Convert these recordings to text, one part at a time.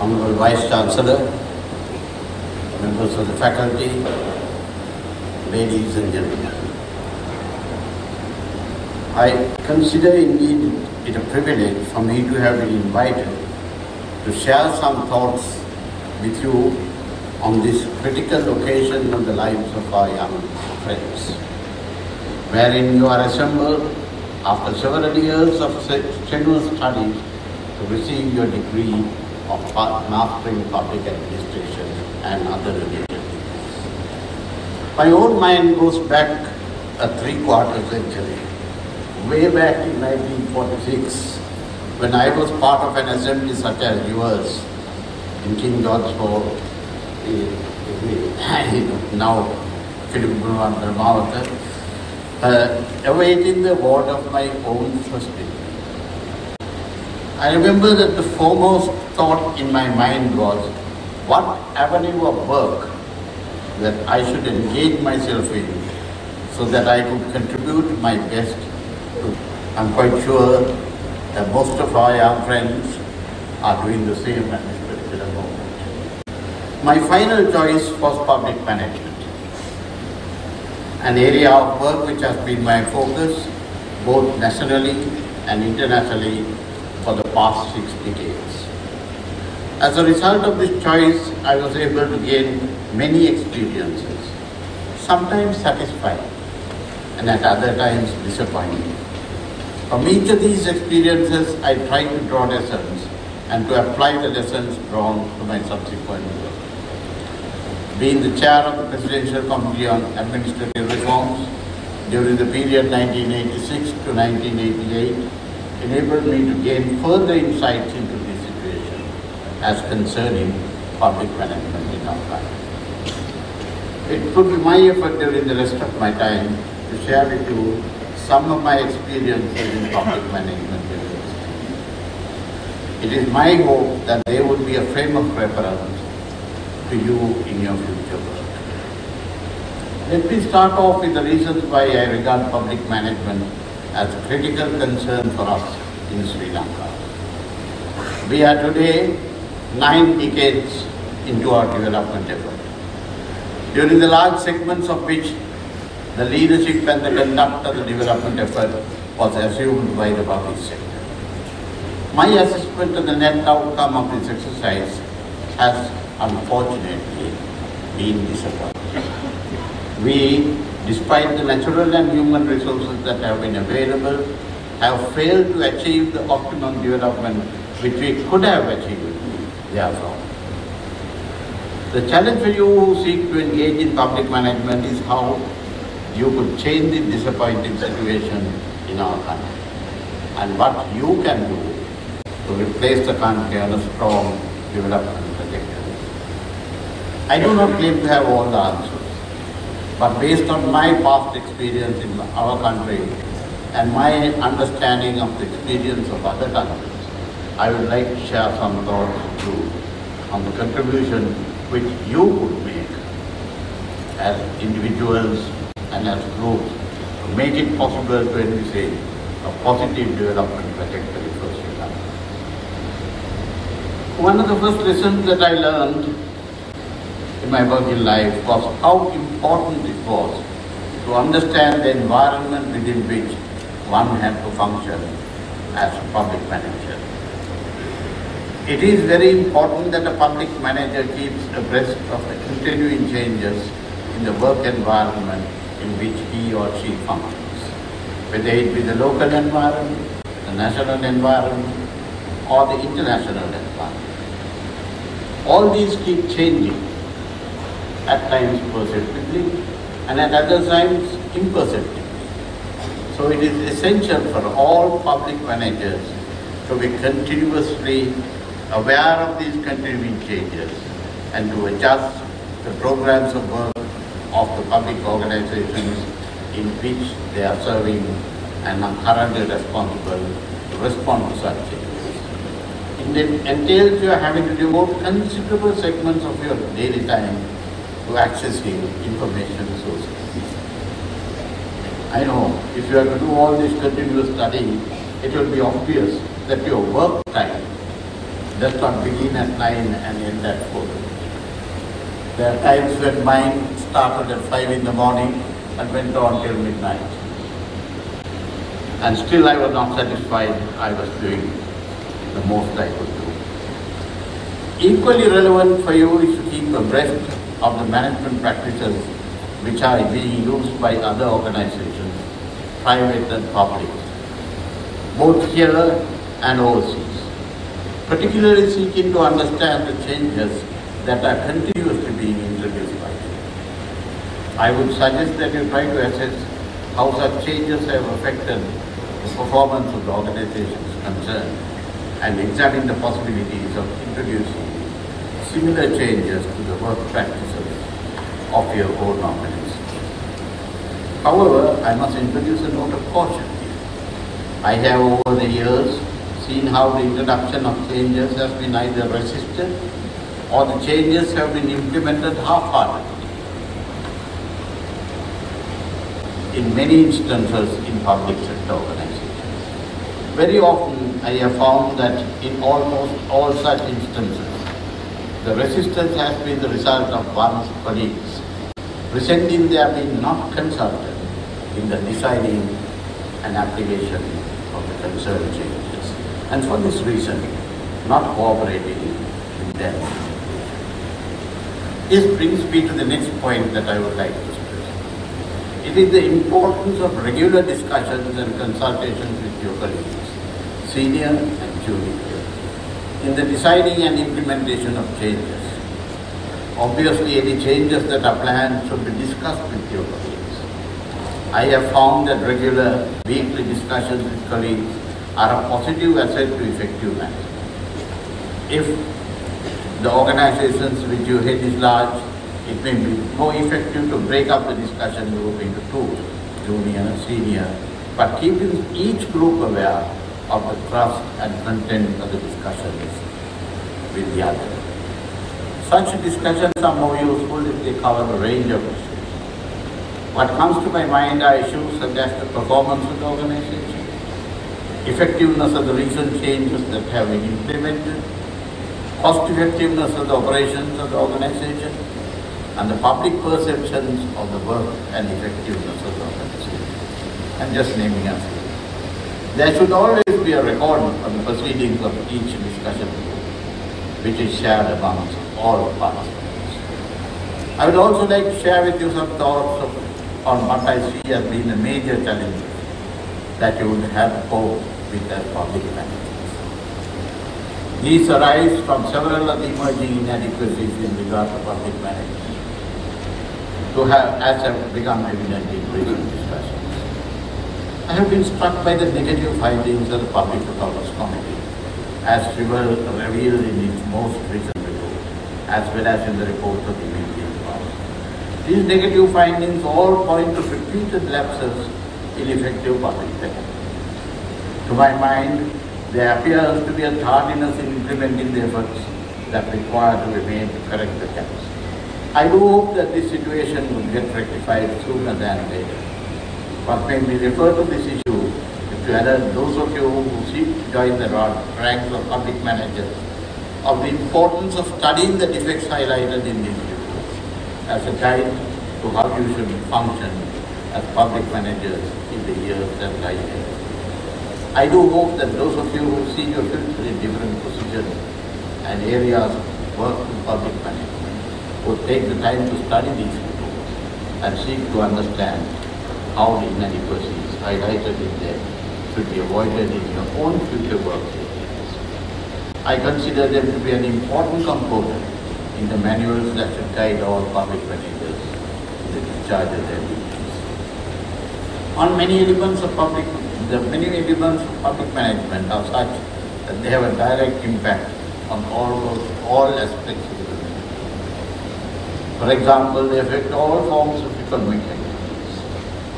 Honorable Vice Chancellor, members of the faculty, ladies and gentlemen. I consider indeed it a privilege for me to have been invited to share some thoughts with you on this critical occasion of the lives of our young friends, wherein you are assembled after several years of strenuous studies to receive your degree of mastering public administration and other related degrees. My own mind goes back a three-quarter century, way back in 1946, when I was part of an assembly such as yours in King George's Hall, now Philip Boulevard, awaiting the award of my own first degree. I remember that the foremost thought in my mind was what avenue of work that I should engage myself in so that I could contribute my best to. I'm quite sure that most of our young friends are doing the same at this particular moment. My final choice was public management, an area of work which has been my focus both nationally and internationally for the past 6 decades. As a result of this choice, I was able to gain many experiences, sometimes satisfying and at other times disappointing. From each of these experiences, I tried to draw lessons and to apply the lessons drawn to my subsequent work. Being the chair of the Presidential Committee on Administrative Reforms during the period 1986 to 1988 enabled me to gain further insights into this situation as concerning public management in our country. It would be my effort during the rest of my time to share with you some of my experiences in public management. It is my hope that they would be a frame of reference to you in your future work. Let me start off with the reasons why I regard public management as a critical concern for us in Sri Lanka. We are today 9 decades into our development effort, during the large segments of which the leadership and the conduct of the development effort was assumed by the public sector. My assessment of the net outcome of this exercise has unfortunately been disappointing. We, despite the natural and human resources that have been available, have failed to achieve the optimum development which we could have achieved therefrom. The challenge for you who seek to engage in public management is how you could change the disappointing situation in our country and what you can do to replace the country on a strong development trajectory. I do not claim to have all the answers, but based on my past experience in our country and my understanding of the experience of other countries, I would like to share some thoughts with you on the contribution which you could make as individuals and as groups to make it possible to envisage a positive development trajectory for Sri Lanka. One of the first lessons that I learned in my working life was how important it was to understand the environment within which one had to function as a public manager. It is very important that a public manager keeps abreast of the continuing changes in the work environment in which he or she functions, whether it be the local environment, the national environment, or the international environment. All these keep changing, at times perceptibly and at other times imperceptibly. So it is essential for all public managers to be continuously aware of these continuing changes and to adjust the programs of work of the public organizations in which they are serving and are currently responsible to respond to such changes. It entails you are having to devote considerable segments of your daily time to accessing information sources. I know if you have to do all this continuous studying, it will be obvious that your work time does not begin at 9 and end at 4. There are times when mine started at 5 in the morning and went on till midnight. And still I was not satisfied. I was doing the most I could do. Equally relevant for you is to keep abreast of the management practices which are being used by other organizations, private and public, both here and overseas, particularly seeking to understand the changes that are continuously being introduced by them. I would suggest that you try to assess how such changes have affected the performance of the organizations concerned and examine the possibilities of introducing similar changes to the work practices of your own organization. However, I must introduce a note of caution here. I have over the years seen how the introduction of changes has been either resisted or the changes have been implemented half-heartedly. In many instances in public sector organizations. Very often I have found that in almost all such instances, the resistance has been the result of one's colleagues, resenting they have been not consulted in the deciding and application of the concerned changes, and for this reason, not cooperating with them. This brings me to the next point that I would like to stress. It is the importance of regular discussions and consultations with your colleagues, senior and junior, in the deciding and implementation of changes. Obviously, any changes that are planned should be discussed with your colleagues. I have found that regular weekly discussions with colleagues are a positive asset to effective management. If the organizations which you head is large, it may be more effective to break up the discussion group into two, junior, senior, but keeping each group aware of the thrust and content of the discussions with the other. Such discussions are more useful if they cover a range of issues. What comes to my mind are issues such as the performance of the organization, effectiveness of the recent changes that have been implemented, cost effectiveness of the operations of the organization, and the public perceptions of the work and effectiveness of the organization. I'm just naming a few. There should always be a record of the proceedings of each discussion group, which is shared amongst all participants. I would also like to share with you some thoughts on what I see as being the major challenges that you would have to cope with as public managers. These arise from several of the emerging inadequacies in regard to public management, as have become evident in recent discussions. I have been struck by the negative findings of the Public Accounts Committee, as revealed in its most recent report, as well as in the reports of the immediate past. These negative findings all point to repeated lapses in effective public management. To my mind, there appears to be a tardiness in implementing the efforts that require to be made to correct the gaps. I do hope that this situation will get rectified sooner than later. But when we refer to this issue, to alert those of you who seek to join the ranks of public managers of the importance of studying the defects highlighted in these reports as a guide to how you should function as public managers in the years that lie ahead. I do hope that those of you who see your future in different positions and areas of work in public management would take the time to study these reports and seek to understand how the inadequacies highlighted in them should be avoided in your own future work areas. I consider them to be an important component in the manuals that should guide all public managers in the discharge of their duties. On many elements of public management are such that they have a direct impact on all aspects of the community. For example, they affect all forms of economic activity.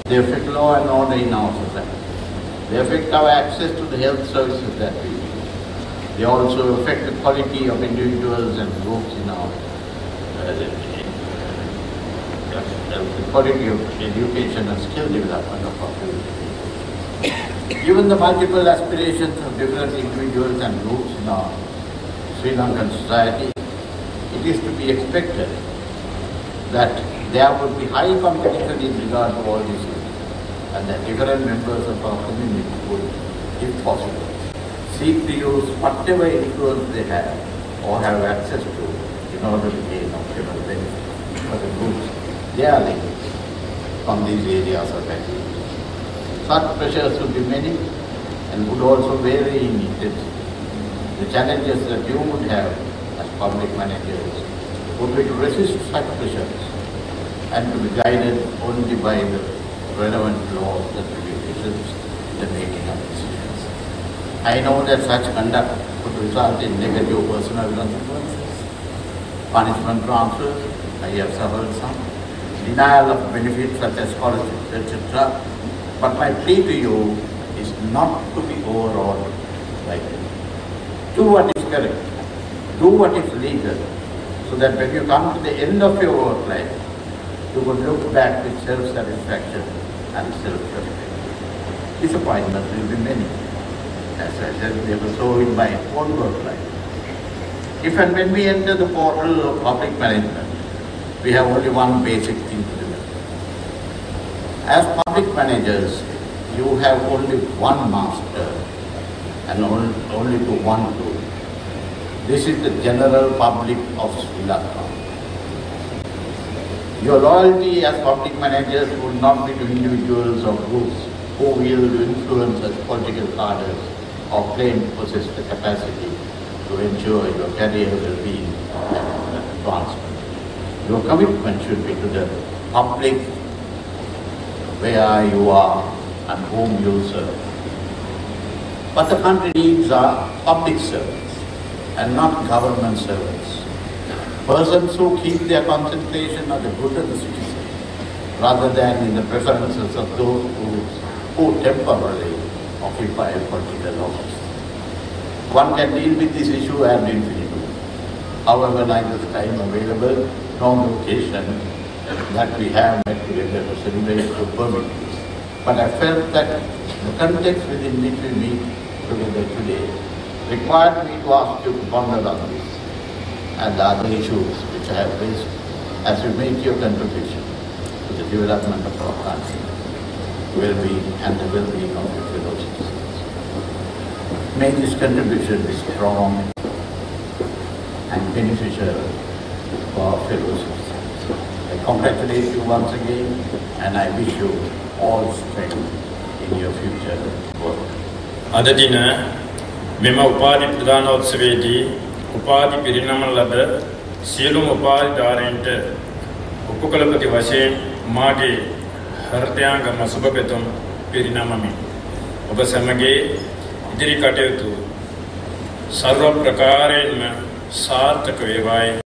They affect law and order in our society. They affect our access to the health services that we need. They also affect the quality of individuals and groups in our the quality of education and skill development of our future. Given the multiple aspirations of different individuals and groups in our Sri Lankan society, it is to be expected that there would be high competition in regard to all these issues, and that different members of our community would, if possible, seek to use whatever influence they have or have access to in order to gain optimal benefit for the groups they are linked from these areas of activity. Such pressures will be many and would also vary in intensity. The challenges that you would have as public managers would be to resist such pressures and to be guided only by the relevant laws and regulations in the making of decisions. I know that such conduct could result in negative personal consequences, punishment transfers, I have suffered some, denial of benefits such as scholarships, etc. But my plea to you is not to be overawed by them. Do what is correct, do what is legal, so that when you come to the end of your work life, you would look back with self-satisfaction and self-respect. Disappointments will be many. As I said, they were so in my own work life. If and when we enter the portal of public management, we have only one basic thing to remember. As public managers, you have only one master and only to one tool. This is the general public of Sri Lanka. Your loyalty as public managers would not be to individuals or groups who will influence as political cadres or claim to possess the capacity to ensure your career well-being and advancement. Your commitment should be to the public where you are and whom you serve. What the country needs are public servants and not government servants. Persons who keep their concentration on the good of the citizen rather than in the preferences of those groups who temporarily occupy political office. One can deal with this issue ad infinitum. However, neither the time available nor the occasion that we have met together to celebrate to permit this. But I felt that the context within which we meet together today required me to ask you to ponder on this and the other issues which I have raised as you make your contribution to the development of our country, well-being and the well-being of your fellow citizens. May this contribution be strong and beneficial for our fellow citizens. I congratulate you once again and I wish you all strength in your future work. Adadina, Mema Upadi Pradhanotsavedhi, Upadi Pirinamalada, Sielum Upadi Darente, Upukalapati Vashe, Mage, Hartyanga Masubabetum, Pirinamami, Ubasamage, Idiri Katetu, Sarva Prakaren Sartak Vevai.